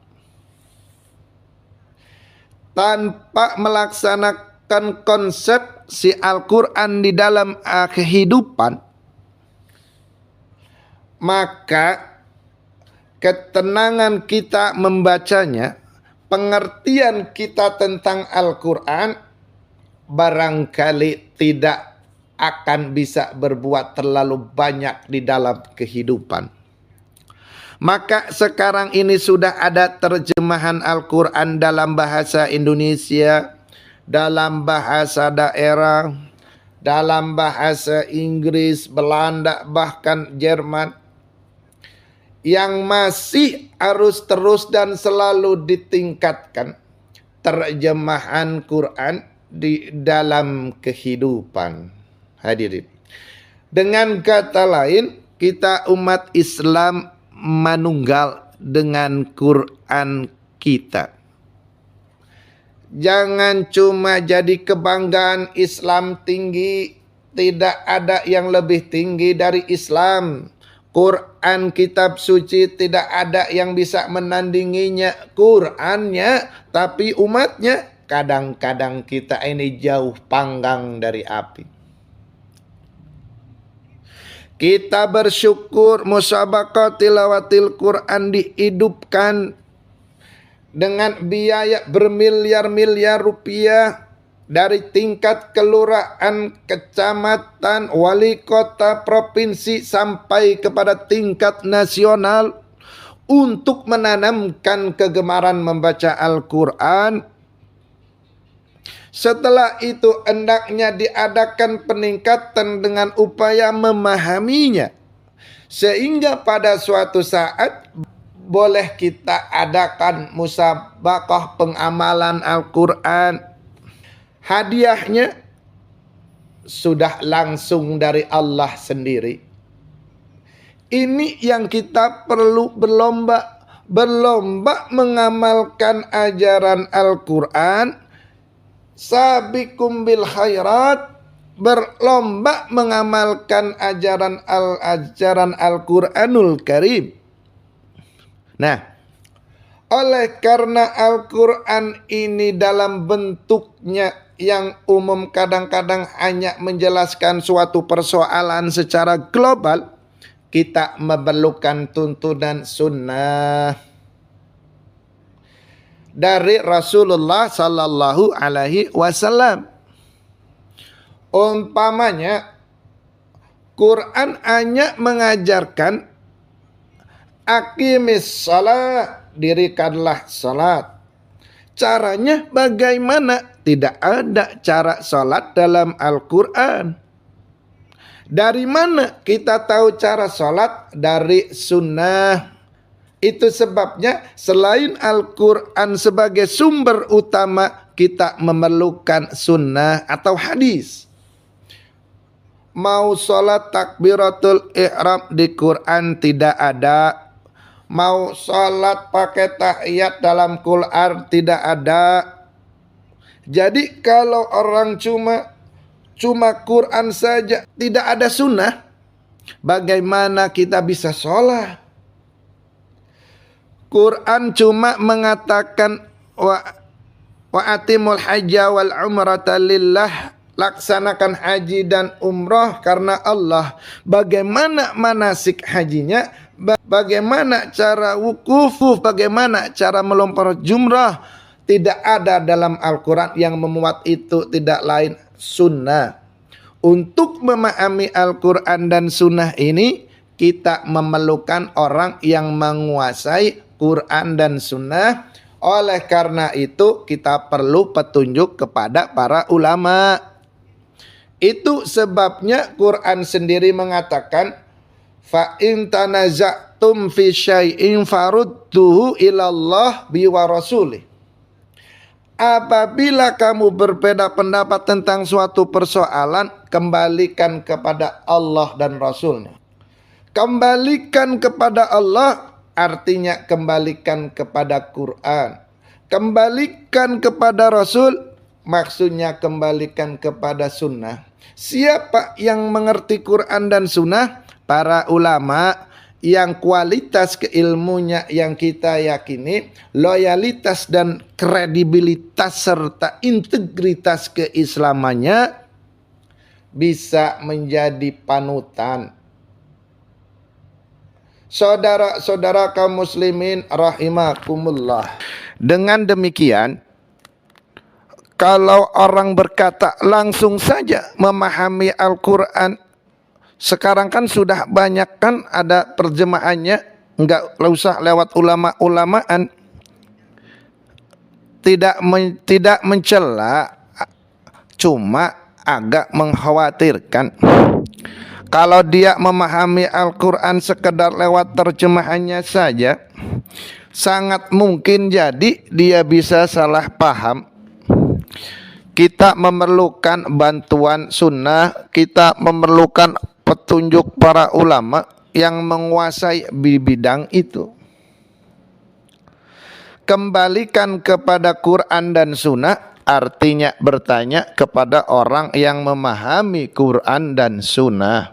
tanpa melaksanakan konsep si Al-Quran di dalam kehidupan, maka ketenangan kita membacanya, pengertian kita tentang Al-Quran barangkali tidak akan bisa berbuat terlalu banyak di dalam kehidupan. Maka sekarang ini sudah ada terjemahan Al-Quran dalam bahasa Indonesia, dalam bahasa daerah, dalam bahasa Inggris, Belanda, bahkan Jerman, yang masih harus terus dan selalu ditingkatkan terjemahan Quran di dalam kehidupan. Hadirin, dengan kata lain, kita umat Islam manunggal dengan Quran kita. Jangan cuma jadi kebanggaan Islam tinggi, tidak ada yang lebih tinggi dari Islam. Quran kitab suci tidak ada yang bisa menandinginya. Qurannya, tapi umatnya kadang-kadang kita ini jauh panggang dari api. Kita bersyukur musabaqah tilawatil Quran dihidupkan dengan biaya bermiliar-miliar rupiah. dari tingkat kelurahan, kecamatan, wali kota, provinsi sampai kepada tingkat nasional untuk menanamkan kegemaran membaca Al-Quran. Setelah itu hendaknya diadakan peningkatan dengan upaya memahaminya, sehingga pada suatu saat boleh kita adakan musabaqah pengamalan Al-Quran. Hadiahnya sudah langsung dari Allah sendiri. Ini yang kita perlu berlomba mengamalkan ajaran Al-Quran. Sabiqum bil khairat, berlomba mengamalkan ajaran Al-Quranul Karim. Nah, oleh karena Al-Quran ini dalam bentuknya yang umum kadang-kadang hanya menjelaskan suatu persoalan secara global, kita memerlukan tuntunan sunnah dari Rasulullah Sallallahu Alaihi Wasallam. Umpamanya, Quran hanya mengajarkan aqimis salat, dirikanlah salat. Caranya bagaimana? Tidak ada cara salat dalam Al-Quran. Dari mana kita tahu cara salat? Dari sunnah. Itu sebabnya selain Al-Quran sebagai sumber utama, kita memerlukan sunnah atau hadis. Mau salat takbiratul ihram di Quran tidak ada. Mau salat pakai tahiyat dalam Quran tidak ada. Jadi kalau orang cuma Quran saja, tidak ada sunnah, bagaimana kita bisa sholat? Quran cuma mengatakan wa atimul hajja wal umrata lillah, laksanakan haji dan umrah karena Allah. Bagaimana manasik hajinya? Bagaimana cara wukuf? Bagaimana cara melempar jumrah? Tidak ada dalam Al-Quran yang memuat itu, tidak lain sunnah. Untuk memahami Al-Quran dan sunnah ini, kita memerlukan orang yang menguasai Quran dan sunnah. Oleh karena itu kita perlu petunjuk kepada para ulama. Itu sebabnya Quran sendiri mengatakan, fa in tanaza'tum fi syai'in farudduhu ilallah biwa rasulih. Apabila kamu berbeda pendapat tentang suatu persoalan, kembalikan kepada Allah dan Rasulnya. Kembalikan kepada Allah artinya kembalikan kepada Quran. Kembalikan kepada Rasul maksudnya kembalikan kepada sunnah. Siapa yang mengerti Quran dan sunnah? Para ulama yang kualitas keilmunya yang kita yakini, loyalitas dan kredibilitas serta integritas keislamannya bisa menjadi panutan. Saudara-saudara kaum muslimin rahimakumullah. Dengan demikian, kalau orang berkata langsung saja memahami Al-Quran, sekarang kan sudah banyak kan ada terjemahannya, enggak usah lewat ulama-ulamaan. Tidak mencela, cuma agak mengkhawatirkan. Kalau dia memahami Al-Quran sekedar lewat terjemahannya saja, sangat mungkin jadi dia bisa salah paham. Kita memerlukan bantuan sunnah, kita memerlukan petunjuk para ulama yang menguasai bidang itu. Kembalikan kepada Quran dan sunnah artinya bertanya kepada orang yang memahami Quran dan sunnah.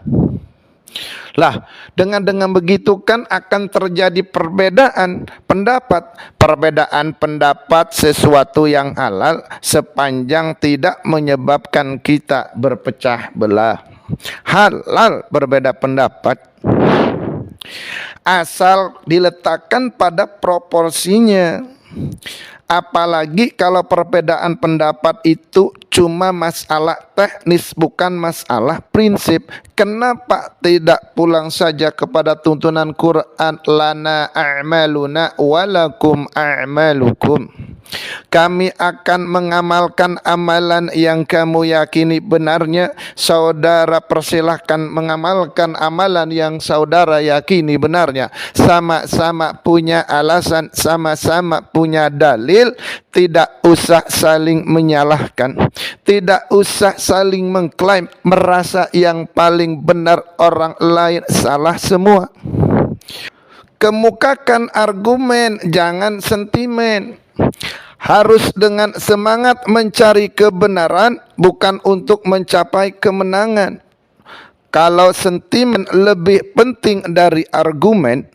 Lah, dengan begitu kan akan terjadi perbedaan pendapat. Perbedaan pendapat sesuatu yang halal sepanjang tidak menyebabkan kita berpecah belah. Halal berbeda pendapat asal diletakkan pada proporsinya. Apalagi kalau perbedaan pendapat itu cuma masalah teknis, bukan masalah prinsip. Kenapa tidak pulang saja kepada tuntunan Quran, lana a'maluna walakum a'malukum? Kami akan mengamalkan amalan yang kamu yakini benarnya. Saudara persilahkan mengamalkan amalan yang saudara yakini benarnya. Sama-sama punya alasan, sama-sama punya dalil. Tidak usah saling menyalahkan, tidak usah saling mengklaim merasa yang paling benar, orang lain salah semua. Kemukakan argumen, jangan sentimen. Harus dengan semangat mencari kebenaran, bukan untuk mencapai kemenangan. Kalau sentimen lebih penting dari argumen,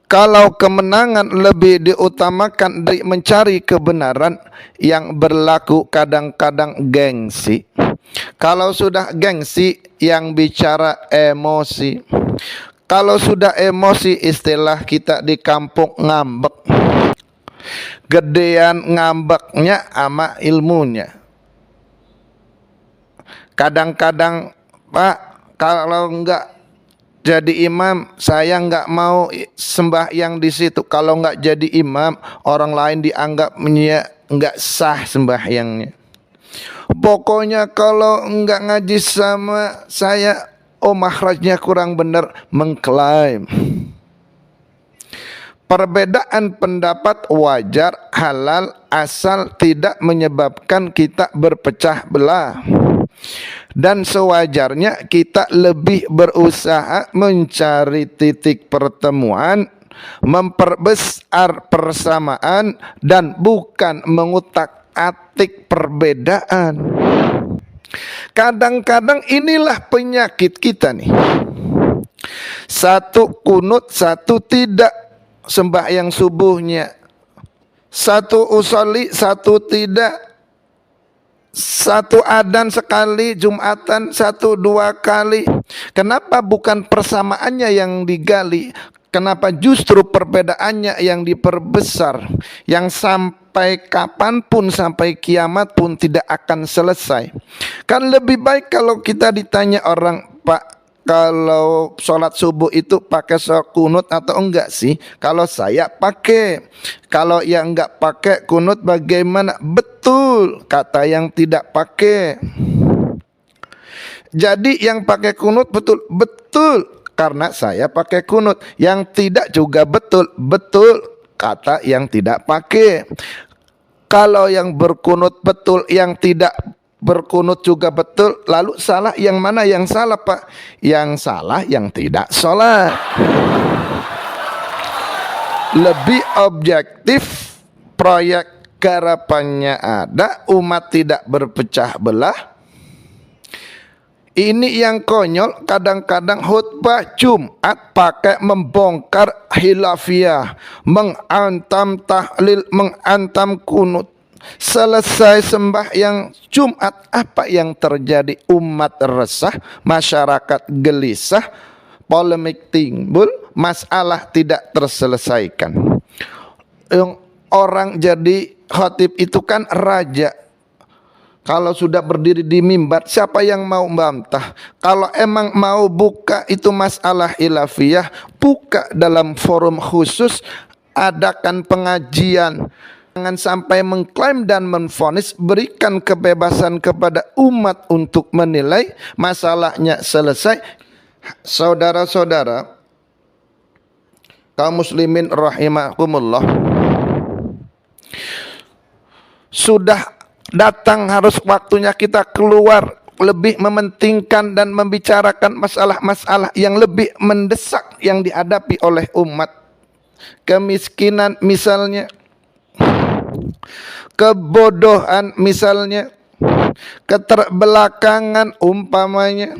kalau kemenangan lebih diutamakan dari mencari kebenaran, yang berlaku kadang-kadang gengsi. Kalau sudah gengsi, yang bicara emosi. Kalau sudah emosi, istilah kita di kampung ngambek. Gedean ngambeknya ama ilmunya. Kadang-kadang, Pak, kalau enggak jadi imam, saya enggak mau sembahyang di situ. Kalau enggak jadi imam, orang lain dianggapnya enggak sah sembahyangnya. Pokoknya kalau enggak ngaji sama saya, oh makhrajnya kurang benar, mengklaim. Perbedaan pendapat wajar, halal, asal tidak menyebabkan kita berpecah belah. Dan sewajarnya kita lebih berusaha mencari titik pertemuan, memperbesar persamaan, dan bukan mengutak-atik perbedaan. Kadang-kadang inilah penyakit kita nih. Satu kunut, satu tidak sembahyang subuhnya. Satu usolli, satu tidak. Satu adzan sekali, Jumatan 1-2 kali. Kenapa bukan persamaannya yang digali? Kenapa justru perbedaannya yang diperbesar, yang sampai kapanpun, sampai kiamat pun tidak akan selesai? Kan lebih baik kalau kita ditanya orang, Pak, kalau sholat subuh itu pakai kunut atau enggak sih? Kalau saya pakai. Kalau yang enggak pakai kunut bagaimana? Betul, kata yang tidak pakai. Jadi yang pakai kunut betul, karena saya pakai kunut. Yang tidak juga betul, kata yang tidak pakai. Kalau yang berkunut betul, yang tidak berkunut juga betul, lalu salah yang mana? Yang salah, Pak? Yang salah yang tidak sholat. Lebih objektif, proyek garapannya ada, umat tidak berpecah belah. Ini yang konyol, kadang-kadang khutbah Jumat pakai membongkar hilafiyah, mengantam tahlil, mengantam kunut. Selesai sembahyang Jumat, apa yang terjadi? Umat resah, masyarakat gelisah, polemik timbul, masalah tidak terselesaikan. Yang orang jadi khatib itu kan raja. Kalau sudah berdiri di mimbar, siapa yang mau membantah? Kalau emang mau buka itu masalah ilafiyah, buka dalam forum khusus, adakan pengajian. Jangan sampai mengklaim dan menvonis, berikan kebebasan kepada umat untuk menilai, masalahnya selesai. Saudara-saudara, kaum muslimin rahimakumullah, sudah datang, harus waktunya kita keluar, lebih mementingkan dan membicarakan masalah-masalah yang lebih mendesak yang dihadapi oleh umat. Kemiskinan misalnya, kebodohan misalnya, keterbelakangan umpamanya.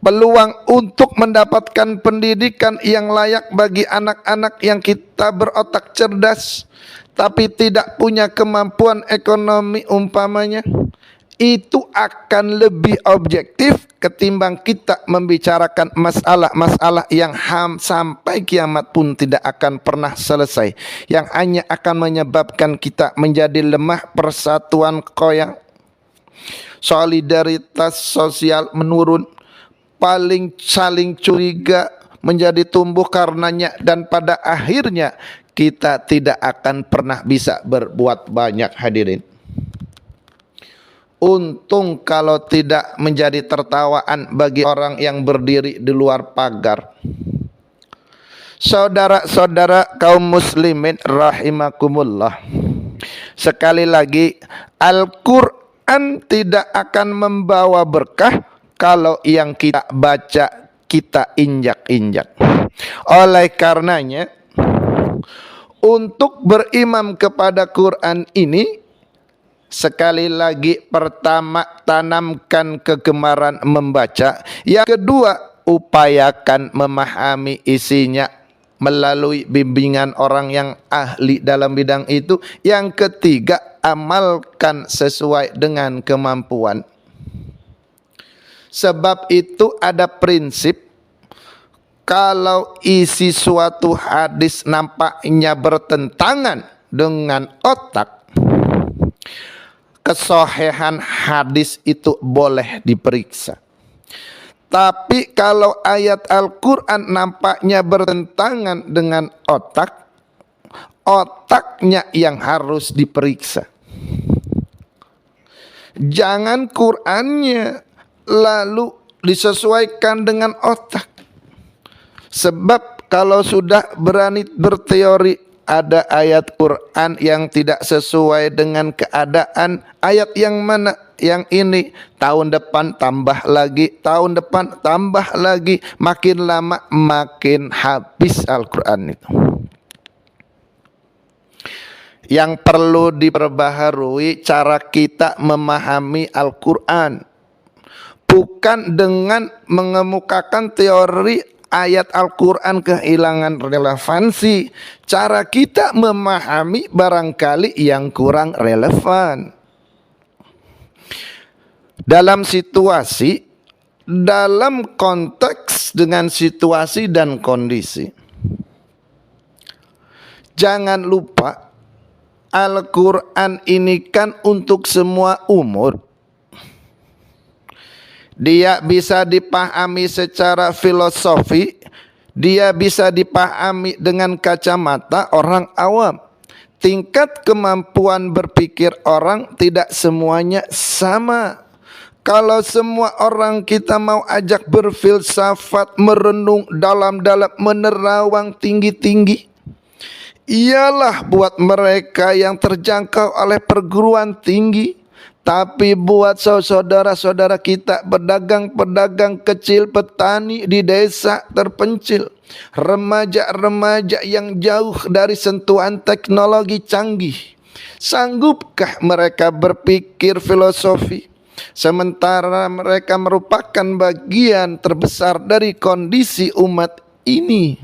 Peluang untuk mendapatkan pendidikan yang layak bagi anak-anak yang kita berotak cerdas tapi tidak punya kemampuan ekonomi umpamanya. itu akan lebih objektif ketimbang kita membicarakan masalah-masalah yang sampai kiamat pun tidak akan pernah selesai, yang hanya akan menyebabkan kita menjadi lemah, persatuan koyak, solidaritas sosial menurun, paling saling curiga menjadi tumbuh karenanya, dan pada akhirnya kita tidak akan pernah bisa berbuat banyak. Hadirin, untung kalau tidak menjadi tertawaan bagi orang yang berdiri di luar pagar. Saudara-saudara kaum muslimin rahimakumullah, sekali lagi, Al-Quran tidak akan membawa berkah kalau yang kita baca kita injak-injak. Oleh karenanya, untuk berimam kepada Quran ini, sekali lagi, pertama, tanamkan kegemaran membaca. Yang kedua, upayakan memahami isinya melalui bimbingan orang yang ahli dalam bidang itu. Yang ketiga, amalkan sesuai dengan kemampuan. Sebab itu ada prinsip, kalau isi suatu hadis nampaknya bertentangan dengan otak, kesohihan hadis itu boleh diperiksa. Tapi kalau ayat Al-Quran nampaknya bertentangan dengan otak, otaknya yang harus diperiksa. Jangan Qurannya lalu disesuaikan dengan otak. Sebab kalau sudah berani berteori ada ayat Quran yang tidak sesuai dengan keadaan, ayat yang mana? Yang ini, tahun depan tambah lagi, tahun depan tambah lagi, makin lama makin habis Al-Quran itu. Yang perlu diperbaharui cara kita memahami Al-Quran, bukan dengan mengemukakan teori ayat Al-Quran kehilangan relevansi. Cara kita memahami barangkali yang kurang relevan. Dalam situasi, dalam konteks dengan situasi dan kondisi. Jangan lupa, Al-Quran ini kan untuk semua umur. Dia bisa dipahami secara filosofi, dia bisa dipahami dengan kacamata orang awam. Tingkat kemampuan berpikir orang tidak semuanya sama. Kalau semua orang kita mau ajak berfilsafat, merenung dalam-dalam, menerawang tinggi-tinggi, ialah buat mereka yang terjangkau oleh perguruan tinggi. Tapi buat saudara-saudara kita, pedagang-pedagang kecil, petani di desa terpencil, remaja-remaja yang jauh dari sentuhan teknologi canggih, sanggupkah mereka berpikir filosofi? Sementara mereka merupakan bagian terbesar dari kondisi umat ini.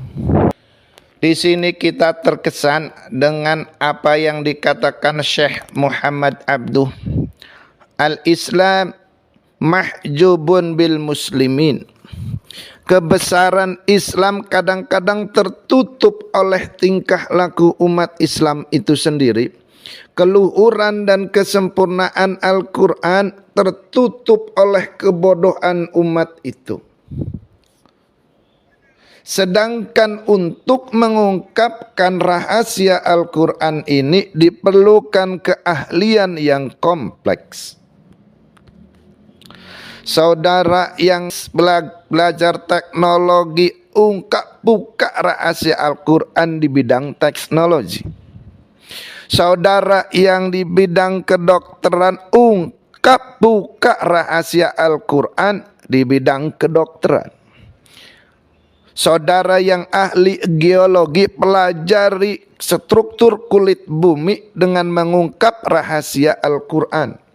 Di sini kita terkesan dengan apa yang dikatakan Syekh Muhammad Abduh. Al-Islam mahjubun bil muslimin. Kebesaran Islam kadang-kadang tertutup oleh tingkah laku umat Islam itu sendiri. Keluhuran dan kesempurnaan Al-Quran tertutup oleh kebodohan umat itu. Sedangkan untuk mengungkapkan rahasia Al-Quran ini diperlukan keahlian yang kompleks. Saudara yang belajar teknologi, buka rahasia Al-Quran di bidang teknologi. Saudara yang di bidang kedokteran, buka rahasia Al-Quran di bidang kedokteran. Saudara yang ahli geologi, pelajari struktur kulit bumi dengan mengungkap rahasia Al-Quran.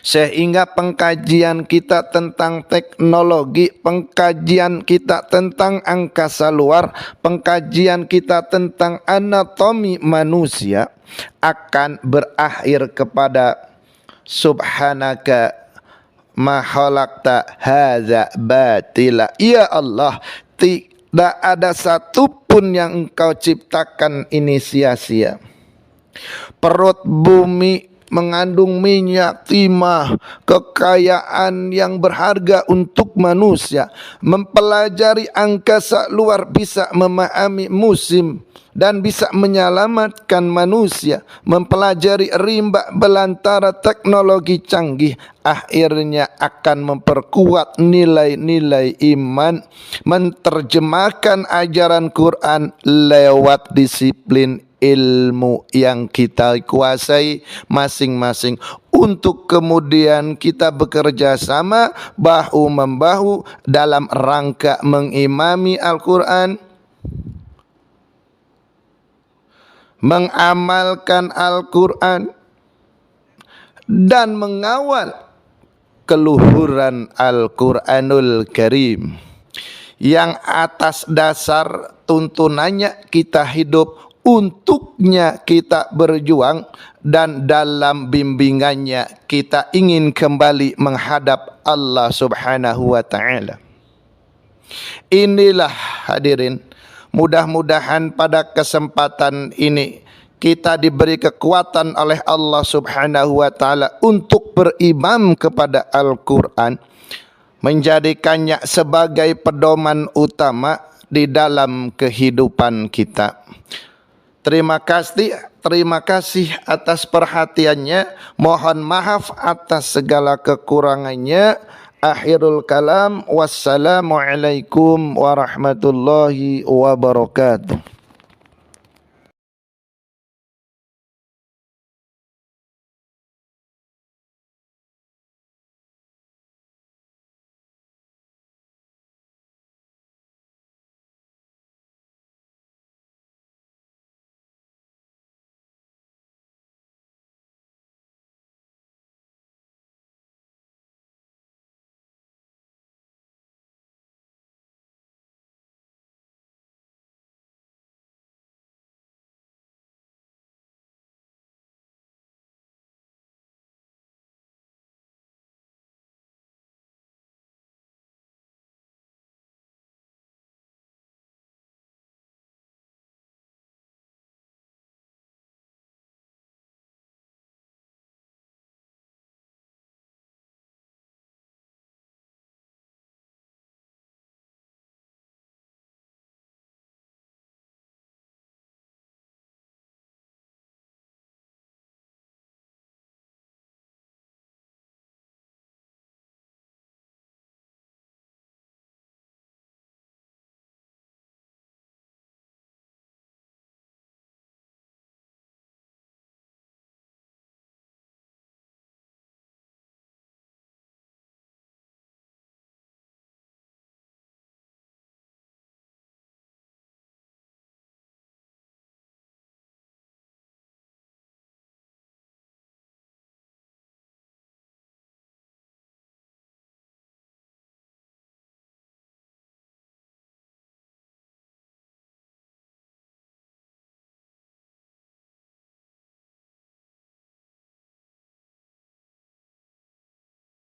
Sehingga pengkajian kita tentang teknologi, pengkajian kita tentang angkasa luar, pengkajian kita tentang anatomi manusia akan berakhir kepada Subhanaka ma khalaqta hadza batila. Ya Allah, tidak ada satupun yang Engkau ciptakan ini sia-sia. Perut bumi mengandung minyak, timah, kekayaan yang berharga untuk manusia. Mempelajari angkasa luar bisa memahami musim dan bisa menyelamatkan manusia. Mempelajari rimba belantara teknologi canggih akhirnya akan memperkuat nilai-nilai iman. Menerjemahkan ajaran Quran lewat disiplin ilmu yang kita kuasai masing-masing, untuk kemudian kita bekerja sama bahu-membahu dalam rangka mengimami Al-Quran, mengamalkan Al-Quran, dan mengawal keluhuran Al-Quranul Karim yang atas dasar tuntunannya kita hidup, untuknya kita berjuang, dan dalam bimbingannya kita ingin kembali menghadap Allah Subhanahu wa ta'ala. Inilah hadirin, mudah-mudahan pada kesempatan ini kita diberi kekuatan oleh Allah Subhanahu wa ta'ala untuk berimam kepada Al-Quran, menjadikannya sebagai pedoman utama di dalam kehidupan kita. Terima kasih atas perhatiannya. Mohon maaf atas segala kekurangannya. Akhirul kalam. Wassalamualaikum warahmatullahi wabarakatuh.